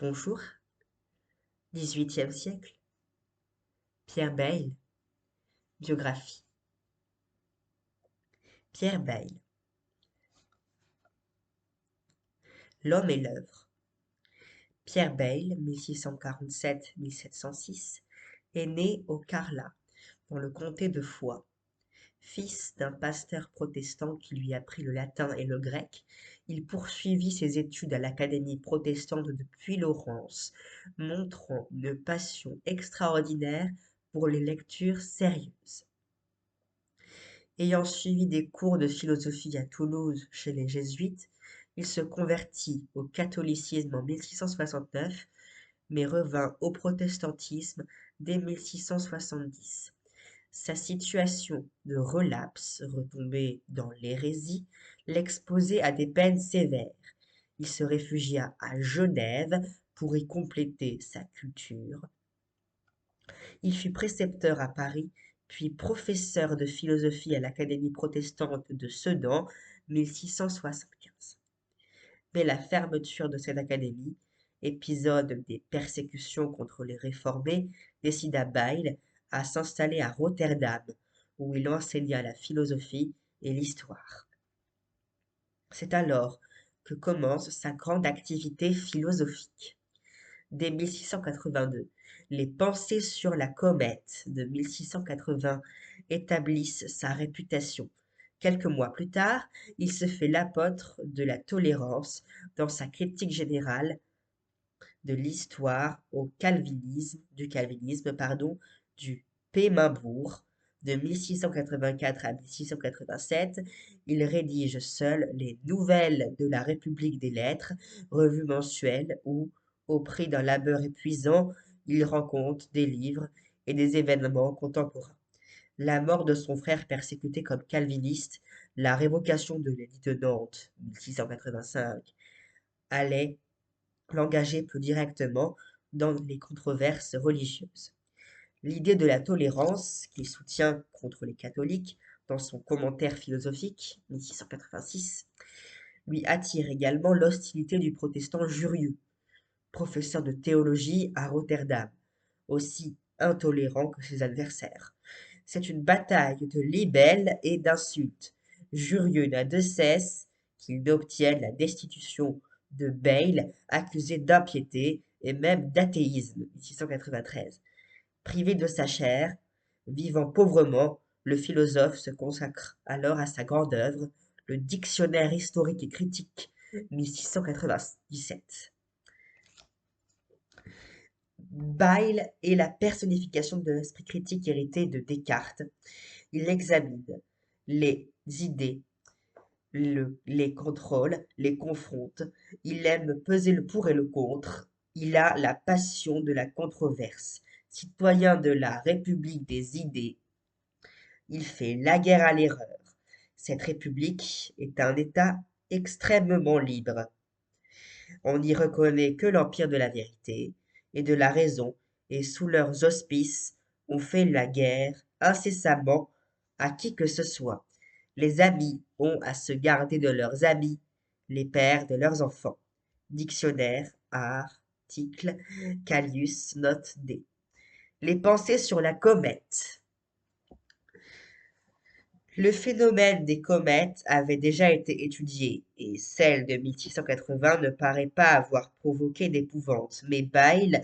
Bonjour, 18e siècle, Pierre Bayle, biographie. Pierre Bayle, l'homme et l'œuvre. Pierre Bayle, 1647-1706, est né au Carlat, dans le comté de Foix. Fils d'un pasteur protestant qui lui apprit le latin et le grec, il poursuivit ses études à l'Académie protestante de Puylaurens, montrant une passion extraordinaire pour les lectures sérieuses. Ayant suivi des cours de philosophie à Toulouse chez les jésuites, il se convertit au catholicisme en 1669, mais revint au protestantisme dès 1670. Sa situation de relapse, retombé dans l'hérésie, l'exposait à des peines sévères. Il se réfugia à Genève pour y compléter sa culture. Il fut précepteur à Paris, puis professeur de philosophie à l'Académie protestante de Sedan, 1675. Dès la fermeture de cette académie, épisode des persécutions contre les réformés, décida Bayle à s'installer à Rotterdam, où il enseigna la philosophie et l'histoire. C'est alors que commence sa grande activité philosophique. Dès 1682, les Pensées sur la comète de 1680 établissent sa réputation. Quelques mois plus tard, il se fait l'apôtre de la tolérance dans sa critique générale de l'histoire du calvinisme, du Pémimbourg de 1684 à 1687. Il rédige seul les Nouvelles de la République des Lettres, revue mensuelle où, au prix d'un labeur épuisant, il rend compte des livres et des événements contemporains. La mort de son frère persécuté comme calviniste, la révocation de l'édit de Nantes, 1685, allait l'engager plus directement dans les controverses religieuses. L'idée de la tolérance, qu'il soutient contre les catholiques dans son commentaire philosophique, 1686, lui attire également l'hostilité du protestant Jurieu, professeur de théologie à Rotterdam, aussi intolérant que ses adversaires. C'est une bataille de libelles et d'insultes. Jurieu n'a de cesse qu'il n'obtienne la destitution de Bayle, accusé d'impiété et même d'athéisme, 1693. Privé de sa chair, vivant pauvrement, le philosophe se consacre alors à sa grande œuvre, le Dictionnaire historique et critique, 1697. Bayle est la personnification de l'esprit critique hérité de Descartes. Il examine les idées, les contrôle, les confronte. Il aime peser le pour et le contre. Il a la passion de la controverse. Citoyen de la République des idées, il fait la guerre à l'erreur. Cette République est un État extrêmement libre. On n'y reconnaît que l'empire de la vérité et de la raison, et sous leurs auspices, on fait la guerre incessamment à qui que ce soit. Les amis ont à se garder de leurs amis, les pères de leurs enfants. Dictionnaire, article, Callius, note D. Les pensées sur la comète. Le phénomène des comètes avait déjà été étudié, et celle de 1680 ne paraît pas avoir provoqué d'épouvante, mais Bayle,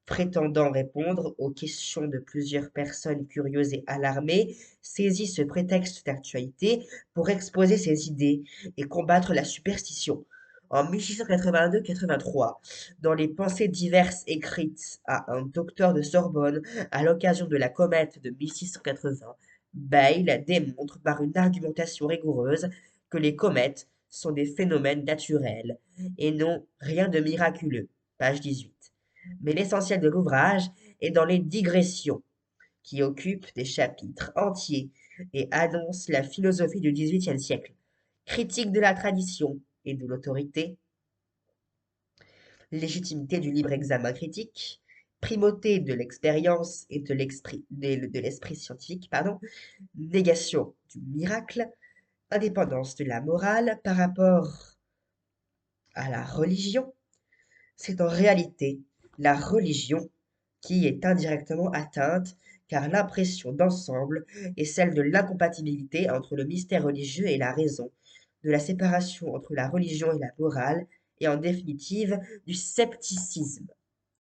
prétendant répondre aux questions de plusieurs personnes curieuses et alarmées, saisit ce prétexte d'actualité pour exposer ses idées et combattre la superstition. En 1682-83, dans les pensées diverses écrites à un docteur de Sorbonne à l'occasion de la comète de 1680, Bayle démontre par une argumentation rigoureuse que les comètes sont des phénomènes naturels et n'ont rien de miraculeux. Page 18. Mais l'essentiel de l'ouvrage est dans les digressions, qui occupent des chapitres entiers et annoncent la philosophie du XVIIIe siècle. Critique de la tradition et de l'autorité, légitimité du libre examen critique, primauté de l'expérience et de l'esprit scientifique, négation du miracle, indépendance de la morale par rapport à la religion, C'est en réalité la religion qui est indirectement atteinte, car l'impression d'ensemble est celle de l'incompatibilité entre le mystère religieux et la raison, de la séparation entre la religion et la morale, et en définitive du scepticisme.